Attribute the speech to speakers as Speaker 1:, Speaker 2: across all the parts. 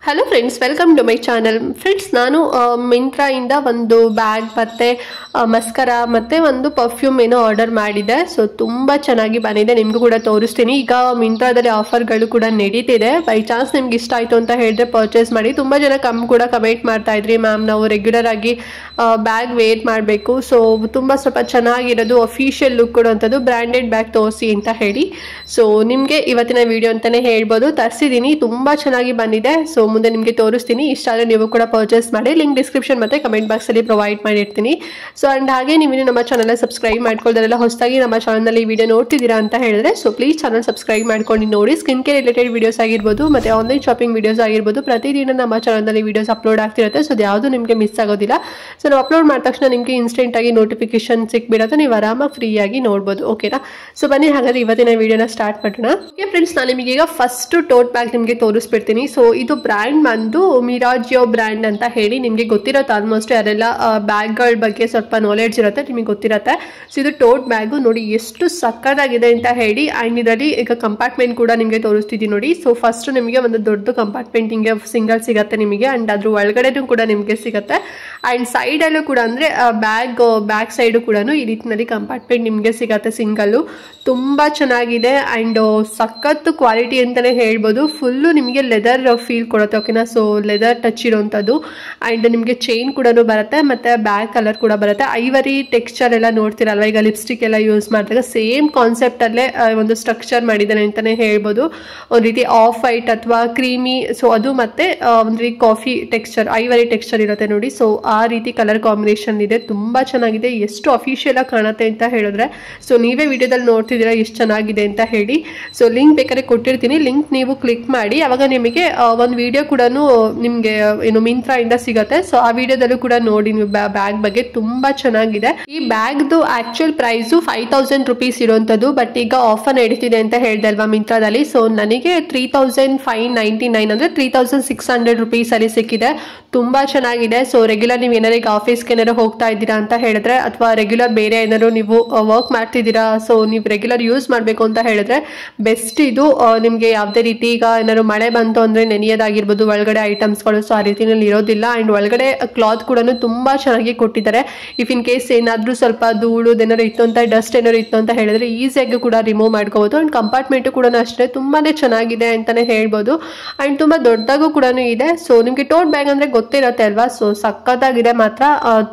Speaker 1: Hello friends, welcome to my channel. Friends, ನಾನು ಮಿಂತ್ರಾಯಿಂದ ಒಂದು ಬ್ಯಾಗ್ ಮತ್ತು ಮಸ್ಕರಾ ಮತ್ತು ಒಂದು ಪರ್ಫ್ಯೂಮ್ ಏನೋ ಆರ್ಡರ್ ಮಾಡಿದೆ. ಸೊ ತುಂಬ ಚೆನ್ನಾಗಿ ಬಂದಿದೆ, ನಿಮಗೂ ಕೂಡ ತೋರಿಸ್ತೀನಿ. ಈಗ ಮಿಂತ್ರಾದಲ್ಲಿ ಆಫರ್ಗಳು ಕೂಡ ನಡೀತಿದೆ. ಬೈ ಚಾನ್ಸ್ ನಿಮ್ಗೆ ಇಷ್ಟ ಆಯಿತು ಅಂತ ಹೇಳಿದ್ರೆ ಪರ್ಚೇಸ್ ಮಾಡಿ. ತುಂಬ ಜನ ಕೂಡ ಕಮೆಂಟ್ ಮಾಡ್ತಾ ಇದ್ರಿ, ಮ್ಯಾಮ್ ನಾವು ರೆಗ್ಯುಲರ್ ಆಗಿ ಬ್ಯಾಗ್ ವೇರ್ ಮಾಡಬೇಕು, ಸೊ ತುಂಬ ಸ್ವಲ್ಪ ಚೆನ್ನಾಗಿರೋದು ಅಫಿಷಿಯಲ್ ಲುಕ್ ಕೊಡುವಂಥದ್ದು ಬ್ರ್ಯಾಂಡೆಡ್ ಬ್ಯಾಗ್ ತೋರಿಸಿ ಅಂತ ಹೇಳಿ. ಸೊ ನಿಮಗೆ ಇವತ್ತಿನ ವಿಡಿಯೋ ಅಂತಲೇ ಹೇಳ್ಬೋದು. ತರಿಸಿದ್ದೀನಿ, ತುಂಬ ಚೆನ್ನಾಗಿ ಬಂದಿದೆ. ಸೊ ಮುಂದೆ ನಿಮಗೆ ತೋರಿಸ್ತೀನಿ. ಇಷ್ಟ ಆದರೆ ನೀವು ಕೂಡ ಪರ್ಚೇಸ್ ಮಾಡಿ. ಲಿಂಕ್ ಡಿಸ್ಕ್ರಿಪ್ಷನ್ ಮತ್ತು ಕಮೆಂಟ್ ಬಾಕ್ಸಲ್ಲಿ ಪ್ರೊವೈಡ್ ಮಾಡಿರ್ತೀನಿ. ಸೊ ಆ್ಯಂಡ್ ಹಾಗೆ ನೀವು ನಮ್ಮ ಚಾನಲ್ನ ಸಬ್ಸ್ಕ್ರೈಬ್ ಮಾಡ್ಕೊಳ್ಳೋದೆಲ್ಲ ಹೊಸದಾಗಿ ನಮ್ಮ ಚಾನಲ್ನಲ್ಲಿ ವಿಡಿಯೋ ನೋಡ್ತಿದ್ದೀರಾ ಅಂತ ಹೇಳಿದ್ರೆ ಸೊ ಪ್ಲೀಸ್ ಚಾನಲ್ ಸಬ್ಸ್ಕ್ರೈಬ್ ಮಾಡ್ಕೊಂಡು ನೋಡಿ. ಸ್ಕಿನ್ ಕೇರ್ ರಿಲೇಟೆಡ್ ವೀಡಿಯೋಸ್ ಆಗಿರ್ಬೋದು ಮತ್ತು ಆನ್ಲೈನ್ ಶಾಪಿಂಗ್ ವೀಡಿಯೋಸ್ ಆಗಿರ್ಬೋದು ಪ್ರತಿದಿನ ನಮ್ಮ ಚಾನಲ್ನಲ್ಲಿ ವೀಡಿಯೋಸ್ ಅಪ್ಲೋಡ್ ಆಗ್ತಿರುತ್ತೆ. ಸೊ ಯಾವುದು ನಿಮಗೆ ಮಿಸ್ ಆಗೋದಿಲ್ಲ. ಸೊ ನಾವು ಅಪ್ಲೋಡ್ ಮಾಡಿದ ತಕ್ಷಣ ನಿಮಗೆ ಇನ್ಸ್ಟೆಂಟಾಗಿ ನೋಟಿಫಿಕೇಶನ್ ಸಿಕ್ಬಿಡುತ್ತೆ, ನೀವು ಆರಾಮಾಗಿ ಫ್ರೀಯಾಗಿ ನೋಡ್ಬೋದು. ಓಕೆನಾ? ಸೊ ಬನ್ನಿ ಹಾಗಾದ್ರೆ ಇವತ್ತಿನ ವಿಡಿಯೋನ ಸ್ಟಾರ್ಟ್ ಮಾಡೋಣ. ಓಕೆ ಫ್ರೆಂಡ್ಸ್, ನಾನು ನಿಮಗೆ ಈಗ ಫಸ್ಟ್ ಟೋಟ್ ಬ್ಯಾಗ್ ನಿಮಗೆ ತೋರಿಸ್ಬಿಡ್ತೀನಿ. ಸೊ ಇದು ಬ್ರ್ಯಾಂಡ್ ಬಂದು ಮಿರಾಜಿಯೋ ಬ್ರ್ಯಾಂಡ್ ಅಂತ ಹೇಳಿ. ನಿಮಗೆ ಗೊತ್ತಿರುತ್ತೆ ಆಲ್ಮೋಸ್ಟ್, ಯಾರೆಲ್ಲ ಬ್ಯಾಗ್ಗಳ ಬಗ್ಗೆ ಸ್ವಲ್ಪ ನಾಲೆಡ್ಜ್ ಇರುತ್ತೆ ನಿಮಗೆ ಗೊತ್ತಿರುತ್ತೆ. ಸೊ ಇದು ಟೋಟ್ ಬ್ಯಾಗು ನೋಡಿ ಎಷ್ಟು ಸಕ್ಕತ್ತಾಗಿದೆ ಅಂತ ಹೇಳಿ. ಆ್ಯಂಡ್ ಇದರಲ್ಲಿ ಈಗ ಕಂಪಾರ್ಟ್ಮೆಂಟ್ ಕೂಡ ನಿಮಗೆ ತೋರಿಸ್ತಿದ್ದೀನಿ ನೋಡಿ. ಸೊ ಫಸ್ಟ್ ನಿಮಗೆ ಒಂದು ದೊಡ್ಡ ಕಂಪಾರ್ಟ್ಮೆಂಟ್ ಹಿಂಗೆ ಸಿಂಗಲ್ ಸಿಗುತ್ತೆ ನಿಮಗೆ, ಆ್ಯಂಡ್ ಅದ್ರ ಒಳಗಡೆನೂ ಕೂಡ ನಿಮಗೆ ಸಿಗುತ್ತೆ. ಆ್ಯಂಡ್ ಸೈಡಲ್ಲೂ ಕೂಡ ಅಂದರೆ ಬ್ಯಾಕ್ ಸೈಡು ಕೂಡ ಈ ರೀತಿಯಲ್ಲಿ ಕಂಪಾರ್ಟ್ಮೆಂಟ್ ನಿಮಗೆ ಸಿಗುತ್ತೆ ಸಿಂಗಲ್ಲು. ತುಂಬ ಚೆನ್ನಾಗಿದೆ ಆ್ಯಂಡ್ ಸಖತ್ತು ಕ್ವಾಲಿಟಿ ಅಂತಲೇ ಹೇಳ್ಬೋದು. ಫುಲ್ಲು ನಿಮಗೆ ಲೆದರ್ ಫೀಲ್ ಕೊಡುತ್ತೆ. ಓಕೆನಾ? ಸೊ ಲೆದರ್ ಟಚ್ ಇರೋವಂಥದ್ದು. ಆ್ಯಂಡ್ ನಿಮಗೆ ಚೈನ್ ಕೂಡ ಬರುತ್ತೆ ಮತ್ತು ಬ್ಯಾಕ್ ಕಲರ್ ಕೂಡ ಬರುತ್ತೆ. ಐವರಿ ಟೆಕ್ಸ್ಚರ್ ಎಲ್ಲ ನೋಡ್ತಿರಲ್ವ, ಈಗ ಲಿಪ್ಸ್ಟಿಕ್ ಎಲ್ಲ ಯೂಸ್ ಮಾಡಿದಾಗ ಸೇಮ್ ಕಾನ್ಸೆಪ್ಟಲ್ಲೇ ಒಂದು ಸ್ಟ್ರಕ್ಚರ್ ಮಾಡಿದ್ದಾನೆ ಅಂತಲೇ ಹೇಳ್ಬೋದು. ಒಂದು ರೀತಿ ಆಫ್ ವೈಟ್ ಅಥವಾ ಕ್ರೀಮಿ, ಸೊ ಅದು ಮತ್ತು ಒಂದು ರೀತಿ ಕಾಫಿ ಟೆಕ್ಸ್ಚರ್, ಐವರಿ ಟೆಕ್ಸ್ಚರ್ ಇರುತ್ತೆ ನೋಡಿ. ಸೊ ಆ ರೀತಿ ಕಲರ್ ಕಾಂಬಿನೇಷನ್ ಇದೆ, ತುಂಬ ಚೆನ್ನಾಗಿದೆ. ಎಷ್ಟು ಅಫಿಷಿಯಲ್ ಆಗಿ ಕಾಣುತ್ತೆ ಅಂತ ಹೇಳಿದ್ರೆ ಸೊ ನೀವೇ ವಿಡಿಯೋದಲ್ಲಿ ನೋಡ್ತಿದ್ದೀರಾ ಎಷ್ಟು ಚೆನ್ನಾಗಿದೆ ಅಂತ ಹೇಳಿ. ಸೊ ಲಿಂಕ್ ಬೇಕಾದ್ರೆ ಕೊಟ್ಟಿರ್ತೀನಿ, ಲಿಂಕ್ ನೀವು ಕ್ಲಿಕ್ ಮಾಡಿ. ಅವಾಗ ನಿಮಗೆ ಒಂದು ವಿಡಿಯೋ ಕೂಡ ನಿಮಗೆ ಏನು ಮಿಂತ್ರಾಯಿಂದ ಸಿಗುತ್ತೆ. ಸೊ ಆ ವಿಡಿಯೋದಲ್ಲೂ ಕೂಡ ನೋಡಿ ನೀವು ಬ್ಯಾಗ್ ಬಗ್ಗೆ. ತುಂಬ ಚೆನ್ನಾಗಿದೆ. ಈ ಬ್ಯಾಗ್ದು ಆಕ್ಚುಯಲ್ ಪ್ರೈಸು 5000 ರೂಪೀಸ್ ಇರುವಂಥದ್ದು, ಬಟ್ ಈಗ ಆಫರ್ ನಡೀತಿದೆ ಅಂತ ಹೇಳ್ದೆ ಅಲ್ವಾ ಮಿಂತ್ರಾದಲ್ಲಿ. ಸೊ ನನಗೆ 3599 ಅಂದರೆ 3600 ರೂಪೀಸ್ ಅಲ್ಲಿ ಸಿಕ್ಕಿದೆ. ತುಂಬ ಚೆನ್ನಾಗಿದೆ. ಸೊ ರೆಗ್ಯುಲರ್ ನೀವು ಏನಾರು ಈಗ ಆಫೀಸ್ಗೆ ಏನಾರು ಹೋಗ್ತಾ ಇದ್ದೀರಾ ಅಂತ ಹೇಳಿದ್ರೆ ಅಥವಾ ರೆಗ್ಯುಲರ್ ಬೇರೆ ಏನಾದ್ರು ನೀವು ವರ್ಕ್ ಮಾಡ್ತಿದ್ದೀರಾ, ಸೊ ನೀವು ರೆಗ್ಯುಲರ್ ಯೂಸ್ ಮಾಡಬೇಕು ಅಂತ ಹೇಳಿದ್ರೆ ಬೆಸ್ಟ್ ಇದು. ನಿಮಗೆ ಯಾವುದೇ ರೀತಿ ಈಗ ಏನಾದ್ರು ಮಳೆ ಬಂತು ಅಂದರೆ ನೆನೆಯೋದಾಗಿರ್ಬೋದು ಒಳಗಡೆ ಐಟಮ್ಸ್ಗಳು, ಸೊ ಆ ರೀತಿಯಲ್ಲಿ ಇರೋದಿಲ್ಲ. ಆ್ಯಂಡ್ ಒಳಗಡೆ ಕ್ಲಾತ್ ಕೂಡ ತುಂಬ ಚೆನ್ನಾಗಿ ಕೊಟ್ಟಿದ್ದಾರೆ. ಇಫ್ ಇನ್ ಕೇಸ್ ಏನಾದರೂ ಸ್ವಲ್ಪ ಧೂಳು ಏನಾದ್ರು ಇತ್ತು ಅಂತ, ಡಸ್ಟ್ ಏನಾದ್ರು ಇತ್ತು ಅಂತ ಹೇಳಿದ್ರೆ ಈಸಿಯಾಗಿ ಕೂಡ ರಿಮೂವ್ ಮಾಡ್ಕೋಬೋದು. ಆ್ಯಂಡ್ ಕಂಪಾರ್ಟ್ಮೆಂಟು ಕೂಡ ಅಷ್ಟೇ ತುಂಬಾ ಚೆನ್ನಾಗಿದೆ ಅಂತಲೇ ಹೇಳ್ಬೋದು. ಆ್ಯಂಡ್ ತುಂಬ ದೊಡ್ಡದಾಗೂ ಕೂಡ ಇದೆ. ಸೊ ನಿಮಗೆ ಟೋಟ್ ಬ್ಯಾಗ್ ಅಂದರೆ ಗೊತ್ತಿರುತ್ತೆ ಅಲ್ವಾ. ಸೊ ಸಕ್ಕತ್ತಾಗಿದೆ ಮಾತ್ರ.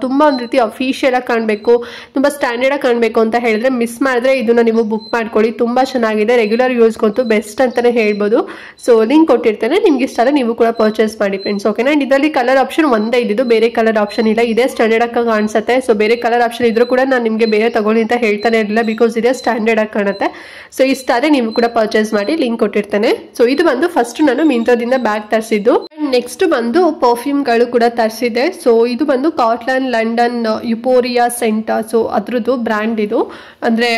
Speaker 1: ತುಂಬ ಒಂದು ರೀತಿ ಅಫಿಷಿಯಲ್ ಆಗಿ ಕಾಣಬೇಕು, ತುಂಬ ಸ್ಟ್ಯಾಂಡರ್ಡ್ ಆಗಿ ಕಾಣಬೇಕು ಅಂತ ಹೇಳಿದ್ರೆ ಮಿಸ್ ಮಾಡಿದ್ರೆ ಇದನ್ನ ನೀವು ಬುಕ್ ಮಾಡ್ಕೊಳ್ಳಿ. ತುಂಬ ಚೆನ್ನಾಗಿದೆ, ರೆಗ್ಯುಲರ್ ಯೂಸ್ಗಂತೂ ಬೆಸ್ಟ್ ಅಂತಲೇ ಹೇಳ್ಬೋದು. ಸೊ ಲಿಂಕ್ ಕೊಟ್ಟಿರ್ತೇನೆ, ನಿಮ್ಗೆ ಇಷ್ಟ ಆದರೆ ನೀವು ಕೂಡ ಪರ್ಚೇಸ್ ಮಾಡಿ ಫ್ರೆಂಡ್ಸ್. ಓಕೆನಾ? ಆ್ಯಂಡ್ ಇದರಲ್ಲಿ ಕಲರ್ ಆಪ್ಷನ್ ಒಂದೇ ಇದ್ದಿದ್ದು, ಬೇರೆ ಕಲರ್ ಆಪ್ಷನ್ ಇಲ್ಲ. ಇದೇ ಸ್ಟ್ಯಾಂಡರ್ಡ್ ಆಗಿ ಕಾಣಿಸುತ್ತೆ. ಸೊ ಬೇರೆ ಕಲರ್ ಆಪ್ಷನ್ ಇದ್ರೂ ಕೂಡ ನಾನು ನಿಮಗೆ ಬೇರೆ ತಗೊಳ್ಳಿ ಅಂತ ಹೇಳ್ತಾನೆ ಇರಲಿಲ್ಲ, ಬಿಕಾಸ್ ಇದೇ ಸ್ಟ್ಯಾಂಡರ್ಡ್ ಆಗಿ ಕಾಣುತ್ತೆ. ಸೊ ಇಷ್ಟ ಆದರೆ ನೀವು ಕೂಡ ಪರ್ಚೇಸ್ ಮಾಡಿ, ಲಿಂಕ್ ಕೊಟ್ಟಿರ್ತೇನೆ. ಸೊ ಇದು ಬಂದು ಫಸ್ಟ್ ನಾನು ಮಿಂತ್ರಾದಿಂದ ಬ್ಯಾಗ್ ತರಿಸಿದ್ದು. ನೆಕ್ಸ್ಟ್ ಬಂದು ಪರ್ಫ್ಯೂಮ್ಗಳು ಕೂಡ ತರಿಸಿದೆ. ಸೊ ಇದು ಬಂದು ಕಾಟ್ಲನ್ ಲಂಡನ್ ಯುಪೋರಿಯಾ ಸೆಂಟ್. ಸೊ ಅದ್ರದ್ದು ಬ್ರ್ಯಾಂಡ್ ಇದು, ಅಂದರೆ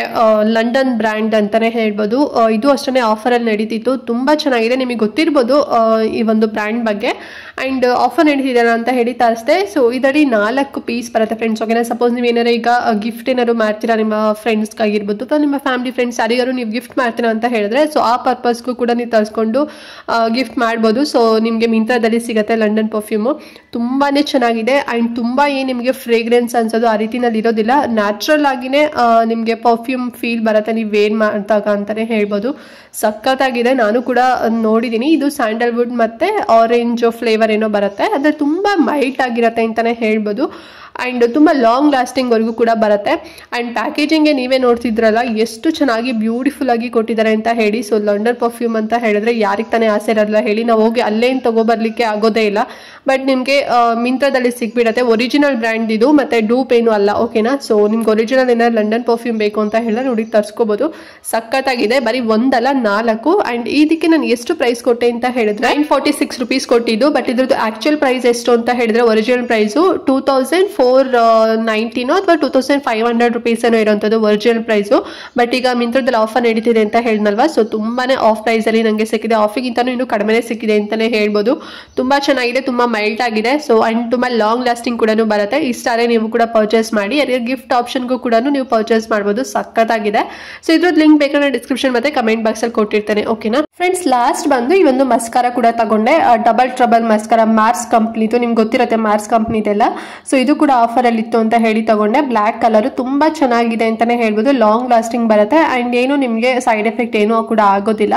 Speaker 1: ಲಂಡನ್ ಬ್ರ್ಯಾಂಡ್ ಅಂತಲೇ ಹೇಳ್ಬೋದು. ಇದು ಅಷ್ಟೇ ಆಫರಲ್ಲಿ ನಡೀತಿತ್ತು. ತುಂಬ ಚೆನ್ನಾಗಿದೆ, ನಿಮಗೆ ಗೊತ್ತಿರ್ಬೋದು ಈ ಒಂದು ಬ್ರ್ಯಾಂಡ್ ಬಗ್ಗೆ. ಆ್ಯಂಡ್ ಆಫರ್ ನಡೀತಿದ್ದಾರೆ ಅಂತ ಹೇಳಿ ತರಿಸಿದೆ. ಸೊ ಇದರಲ್ಲಿ 4 ಪೀಸ್ ಬರುತ್ತೆ ಫ್ರೆಂಡ್ಸ್. ಓಕೆನಾ? ಸಪೋಸ್ ನೀವು ಏನಾರು ಈಗ ಗಿಫ್ಟ್ ಏನಾದ್ರು ಮಾಡ್ತೀರಾ ನಿಮ್ಮ ಫ್ರೆಂಡ್ಸ್ಗಾಗಿರ್ಬೋದು ಅಥವಾ ನಿಮ್ಮ ಫ್ಯಾಮಿಲಿ ಫ್ರೆಂಡ್ಸ್ ಯಾರಿಗಾರು ನೀವು ಗಿಫ್ಟ್ ಮಾಡ್ತೀರಾ ಅಂತ ಹೇಳಿದ್ರೆ ಸೊ ಆ ಪರ್ಪಸ್ಗೂ ಕೂಡ ನೀವು ತರಿಸ್ಕೊಂಡು ಗಿಫ್ಟ್ ಮಾಡ್ಬೋದು. ಸೊ ನಿಮಗೆ ಮಿಂತ್ರಾದಲ್ಲಿ ಸಿಗುತ್ತೆ ಲಂಡನ್ ಪರ್ಫ್ಯೂಮು. ತುಂಬಾ ಚೆನ್ನಾಗಿದೆ. ಆ್ಯಂಡ್ ತುಂಬ ಏನು ನಿಮಗೆ ಫ್ರೇಗ್ರೆನ್ಸ್ ಅನ್ಸೋದು ಆ ರೀತಿನಲ್ಲಿ ಇರೋದಿಲ್ಲ, ನ್ಯಾಚುರಲ್ ಆಗಿನೇ ನಿಮಗೆ ಪರ್ಫ್ಯೂಮ್ ಫೀಲ್ ಬರುತ್ತೆ ನೀವು ವೇರ್ ಮಾಡಿದಾಗ ಅಂತಲೇ ಹೇಳ್ಬೋದು. ಸಖತ್ತಾಗಿದೆ, ನಾನು ಕೂಡ ನೋಡಿದ್ದೀನಿ. ಇದು ಸ್ಯಾಂಡಲ್ವುಡ್ ಮತ್ತು ಆರೆಂಜ್ ಫ್ಲೇವರ್ ಏನೋ ಬರುತ್ತೆ, ಅಂದರೆ ತುಂಬ ಮೈಲ್ಡ್ ಆಗಿರುತ್ತೆ ಅಂತಲೇ ಹೇಳ್ಬೋದು. ಆ್ಯಂಡ್ ತುಂಬ ಲಾಂಗ್ ಲಾಸ್ಟಿಂಗ್ವರೆಗೂ ಕೂಡ ಬರುತ್ತೆ. ಆ್ಯಂಡ್ ಪ್ಯಾಕೇಜಿಂಗ್ಗೆ ನೀವೇ ನೋಡ್ತಿದ್ರಲ್ಲ ಎಷ್ಟು ಚೆನ್ನಾಗಿ ಬ್ಯೂಟಿಫುಲ್ ಆಗಿ ಕೊಟ್ಟಿದ್ದಾರೆ ಅಂತ ಹೇಳಿ. ಸೊ ಲಂಡನ್ ಪರ್ಫ್ಯೂಮ್ ಅಂತ ಹೇಳಿದ್ರೆ ಯಾರಿಗೆ ತಾನೇ ಆಸೆ ಇರಲ್ಲ ಹೇಳಿ. ನಾವು ಹೋಗಿ ಅಲ್ಲೇನು ತೊಗೊಬರ್ಲಿಕ್ಕೆ ಆಗೋದೇ ಇಲ್ಲ, ಬಟ್ ನಿಮಗೆ ಮಿಂತ್ರಾದಲ್ಲಿ ಸಿಕ್ಬಿಡತ್ತೆ. ಒರಿಜಿನಲ್ ಬ್ರ್ಯಾಂಡ್ ಇದು, ಮತ್ತು ಡೂಪ್ ಏನು ಅಲ್ಲ. ಓಕೆನಾ? ಸೊ ನಿಮ್ಗೆ ಒರಿಜಿನಲ್ ಏನಾದ್ರು ಲಂಡನ್ ಪರ್ಫ್ಯೂಮ್ ಬೇಕು ಅಂತ ಹೇಳಿದ್ರೆ ನೋಡಿ ತರಿಸ್ಕೋಬೋದು. ಸಖತ್ತಾಗಿದೆ, ಬರೀ ಒಂದಲ್ಲ 4. ಆ್ಯಂಡ್ ಇದಕ್ಕೆ ನಾನು ಎಷ್ಟು ಪ್ರೈಸ್ ಕೊಟ್ಟೆ ಅಂತ ಹೇಳಿದ್ರೆ 946 ರೂಪೀಸ್ ಕೊಟ್ಟಿದ್ದು, ಬಟ್ ಇದ್ರದ್ದು ಆ್ಯಕ್ಚುಯಲ್ ಪ್ರೈಸ್ ಎಷ್ಟು ಅಂತ ಹೇಳಿದ್ರೆ ಒರಿಜಿನಲ್ ಪ್ರೈಸು 2400 2490 ಅಥವಾ 2500 ರುಪೀಸ್ ಏನೋ ಇರೋಂಥದ್ದು ಒರಿಜಿನಲ್ ಪ್ರೈಸು. ಬಟ್ ಈಗ ಮಿಂತ್ರದಲ್ಲಿ ಆಫರ್ ನಡೀತಿದೆ ಅಂತ ಹೇಳಿದ್ನಲ್ವಾ, ಸೊ ತುಂಬಾನೇ ಆಫ್ ಪ್ರೈಸಲ್ಲಿ ನನಗೆ ಸಿಕ್ಕಿದೆ. ಆಫಿಗಿಂತನೂ ಇನ್ನೂ ಕಡಿಮೆನೇ ಸಿಕ್ಕಿದೆ ಅಂತಲೇ ಹೇಳ್ಬೋದು. ತುಂಬ ಚೆನ್ನಾಗಿದೆ, ತುಂಬ ಮೈಲ್ಡ್ ಆಗಿದೆ. ಸೊ ಆ್ಯಂಡ್ ತುಂಬ ಲಾಂಗ್ ಲಾಸ್ಟಿಂಗ್ ಕೂಡ ಬರುತ್ತೆ. ಇಷ್ಟಾರೆ ನೀವು ಕೂಡ ಪರ್ಚೇಸ್ ಮಾಡಿ. ಅದೇ ಗಿಫ್ಟ್ ಆಪ್ಷನ್ಗೂ ಕೂಡ ನೀವು ಪರ್ಚೇಸ್ ಮಾಡ್ಬೋದು, ಸಖತ್ತಾಗಿದೆ. ಸೊ ಇದ್ರದ್ದು ಲಿಂಕ್ ಬೇಕಾದ್ರೆ ಡಿಸ್ಕ್ರಿಪ್ಷನ್ ಮತ್ತೆ ಕಮೆಂಟ್ ಬಾಕ್ಸಲ್ಲಿ ಕೊಟ್ಟಿರ್ತೇನೆ, ಓಕೆನಾ ಫ್ರೆಂಡ್ಸ್. ಲಾಸ್ಟ್ ಬಂದು ಈ ಒಂದು ಮಸ್ಕಾರ ಕೂಡ ತಗೊಂಡೆ, ಡಬಲ್ ಟ್ರಬಲ್ ಮಸ್ಕಾರ, ಮಾರ್ಸ್ ಕಂಪ್ನಿದು. ನಿಮ್ಗೆ ಗೊತ್ತಿರುತ್ತೆ ಮಾರ್ಸ್ ಕಂಪ್ನಿದೆಲ್ಲ. ಸೊ ಇದು ಕೂಡ ಆಫರ್ ಅಲ್ಲಿ ಇತ್ತು ಅಂತ ಹೇಳಿ ತಗೊಂಡೆ. ಬ್ಲ್ಯಾಕ್ ಕಲರ್ ತುಂಬಾ ಚೆನ್ನಾಗಿದೆ ಅಂತಾನೆ ಹೇಳ್ಬೋದು. ಲಾಂಗ್ ಲಾಸ್ಟಿಂಗ್ ಬರುತ್ತೆ ಅಂಡ್ ಏನು ನಿಮಗೆ ಸೈಡ್ ಎಫೆಕ್ಟ್ ಏನೂ ಕೂಡ ಆಗೋದಿಲ್ಲ.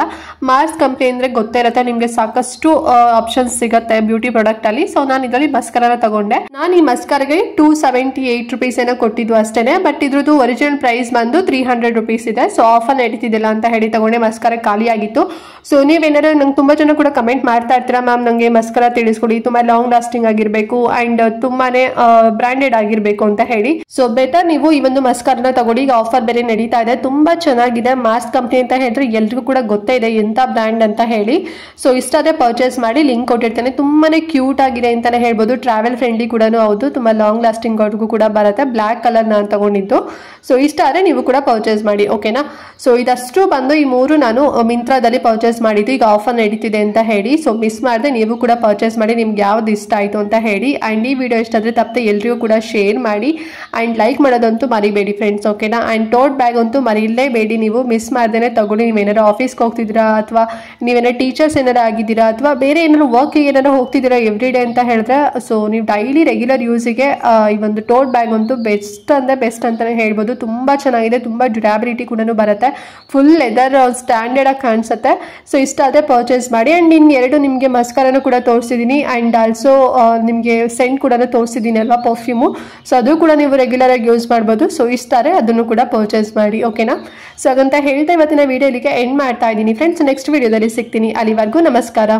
Speaker 1: ಮಾರ್ಸ್ ಕಂಪ್ನಿ ಅಂದ್ರೆ ಗೊತ್ತೇ ಇರುತ್ತೆ, ನಿಮಗೆ ಸಾಕಷ್ಟು ಆಪ್ಷನ್ಸ್ ಸಿಗುತ್ತೆ ಬ್ಯೂಟಿ ಪ್ರಾಡಕ್ಟ್ ಅಲ್ಲಿ. ಸೊ ನಾನು ಇದರಲ್ಲಿ ಮಸ್ಕರನ ತಗೊಂಡೆ. ನಾನು ಈ ಮಸ್ಕರ್ಗೆ 278 ರುಪೀಸ್ ಏನೋ ಕೊಟ್ಟಿದ್ದು ಅಷ್ಟೇನೆ. ಬಟ್ ಇದ್ರದ್ದು ಒರಿಜಿನಲ್ ಪ್ರೈಸ್ ಬಂದು 300 ರುಪೀಸ್ ಇದೆ. ಸೊ ಆಫರ್ ನಡೀತಿದ್ದಿಲ್ಲ ಅಂತ ಹೇಳಿ ತಗೊಂಡೆ. ಮಸ್ಕರ ಖಾಲಿ ಆಗಿತ್ತು. ಸೊ ನೀವೇನಾದ್ರು ನಂಗೆ ತುಂಬಾ ಜನ ಕೂಡ ಕಮೆಂಟ್ ಮಾಡ್ತಾ ಇರ್ತೀರಾ, ಮ್ಯಾಮ್ ನಂಗೆ ಮಸ್ಕರ ತಿಳಿಸ್ಕೊಡಿ, ತುಂಬಾ ಲಾಂಗ್ ಲಾಸ್ಟಿಂಗ್ ಆಗಿರ್ಬೇಕು ಅಂಡ್ ತುಂಬಾನೇ ಬ್ರಾಂಡೆಡ್ ಆಗಿರ್ಬೇಕು ಅಂತ ಹೇಳಿ. ಸೊ ಬೆಟರ್ ನೀವು ಈ ಒಂದು ಮಸ್ಕರನ ತಗೊಳ್ಳಿ. ಈಗ ಆಫರ್ ಬೇರೆ ನಡೀತಾ ಇದೆ, ತುಂಬಾ ಚೆನ್ನಾಗಿದೆ. ಮಾರ್ಸ್ ಕಂಪ್ನಿ ಅಂತ ಹೇಳಿದ್ರೆ ಎಲ್ರಿಗೂ ಕೂಡ ಗೊತ್ತೇ ಇದೆ ಎಂತ ಬ್ರ್ಯಾಂಡ್ ಅಂತ ಹೇಳಿ. ಸೊ ಇಷ್ಟಾದ್ರೆ ಪರ್ಚೇಸ್ ಮಾಡಿ, ಲಿಂಕ್ ಕೊಟ್ಟಿರ್ತೇನೆ. ತುಂಬಾನೇ ಕ್ಯೂಟ್ ಆಗಿದೆ ಅಂತಾನೆ ಹೇಳ್ಬೋದು. ಟ್ರಾವೆಲ್ ಫ್ರೆಂಡ್ಲಿ ಕೂಡ ಹೌದು, ತುಂಬಾ ಲಾಂಗ್ ಲಾಸ್ಟಿಂಗ್ ವರ್ಗೂ ಕೂಡ ಬರುತ್ತೆ. ಬ್ಲ್ಯಾಕ್ ಕಲರ್ ನಾನು ತಗೊಂಡಿದ್ದು. ಸೊ ಇಷ್ಟ ಆದ್ರೆ ನೀವು ಕೂಡ ಪರ್ಚೇಸ್ ಮಾಡಿ, ಓಕೆನಾ. ಸೊ ಇದಷ್ಟು ಬಂದು ಈ ಮೂರು ನಾನು ಮಿಂತ್ರಾದಲ್ಲಿ ಪರ್ಚೇಸ್ ಮಾಡಿದ್ದು. ಈಗ ಆಫರ್ ನಡೀತಿದೆ ಅಂತ ಹೇಳಿ. ಸೊ ಮಿಸ್ ಮಾಡದೆ ನೀವು ಕೂಡ ಪರ್ಚೇಸ್ ಮಾಡಿ, ನಿಮ್ಗೆ ಯಾವ್ದು ಇಷ್ಟ ಆಯ್ತು ಅಂತ ಹೇಳಿ. ಅಂಡ್ ಈ ವಿಡಿಯೋ ಇಷ್ಟ ಆದ್ರೆ ತಪ್ಪದೆ ಎಲ್ರಿಗೂ ಕೂಡ ಶೇರ್ ಮಾಡಿ ಅಂಡ್ ಲೈಕ್ ಮಾಡೋದಂತೂ ಮರಿಬೇಡಿ ಫ್ರೆಂಡ್ಸ್, ಓಕೆನಾ. ಅಂಡ್ ಟೋಟ್ ಬ್ಯಾಗ್ ಅಂತೂ ಮರಿಲೇಬೇಡಿ, ನೀವು ಮಿಸ್ ಮಾಡ್ದೇನೆ ತಗೊಳ್ಳಿ. ನೀವೇನಾರು ಆಫೀಸ್ಗೆ ಹೋಗ್ತಿದ್ದೀರಾ ಅಥವಾ ನೀವೇನಾರು ಟೀಚರ್ಸ್ ಏನಾರು ಆಗಿದ್ದೀರಾ ಅಥವಾ ಬೇರೆ ಏನಾರು ವರ್ಕ್ಗೆ ಏನಾರು ಹೋಗ್ತಿದ್ದೀರಾ ಎವ್ರಿ ಡೇ ಅಂತ ಹೇಳಿದ್ರೆ, ಸೊ ನೀವು ಡೈಲಿ ರೆಗ್ಯುಲರ್ ಯೂಸಿಗೆ ಈ ಒಂದು ಟೋಟ್ ಬ್ಯಾಗ್ ಅಂತೂ ಬೆಸ್ಟ್ ಅಂದರೆ ಬೆಸ್ಟ್ ಅಂತಲೇ ಹೇಳ್ಬೋದು. ತುಂಬ ಚೆನ್ನಾಗಿದೆ, ತುಂಬ ಡ್ಯೂರಾಬಿಲಿಟಿ ಕೂಡ ಬರುತ್ತೆ. ಫುಲ್ ಲೆದರ್ ಸ್ಟ್ಯಾಂಡರ್ಡ್ ಆಗಿ ಕಾಣಿಸುತ್ತೆ. ಸೊ ಇಷ್ಟ ಆದರೆ ಪರ್ಚೇಸ್ ಮಾಡಿ. ಅಂಡ್ ಇನ್ನೆರಡು ನಿಮಗೆ ಮಸ್ಕರನ್ನು ಕೂಡ ತೋರಿಸಿದ್ದೀನಿ ಅಂಡ್ ಆಲ್ಸೋ ನಿಮಗೆ ಸೆಂಟ್ ಕೂಡ ತೋರಿಸಿದ್ದೀನಿ ಅಲ್ವಾ, ಪರ್ಫ್ಯೂಮು. ಸೊ ಅದು ಕೂಡ ನೀವು ರೆಗ್ಯುಲರ್ ಆಗಿ ಯೂಸ್ ಮಾಡ್ಬೋದು. ಸೊ ಇಷ್ಟ ಆದರೆ ಅದನ್ನು ಕೂಡ ಪರ್ಚೇಸ್ ಮಾಡಿ, ಓಕೆನಾ. ಸೊ ಹಾಗಂತ ಹೇಳ್ತಾ ಇವತ್ತಿನ ವಿಡಿಯೋ ಇಲ್ಲಿಗೆ ಎಂಡ್ ಮಾಡ್ತಾ ಇದ್ದೀನಿ ಫ್ರೆಂಡ್ಸ್. ನೆಕ್ಸ್ಟ್ ವಿಡಿಯೋದಲ್ಲಿ ಸಿಗ್ತೀನಿ, ಅಲ್ಲಿವರೆಗೂ ನಮಸ್ಕಾರ.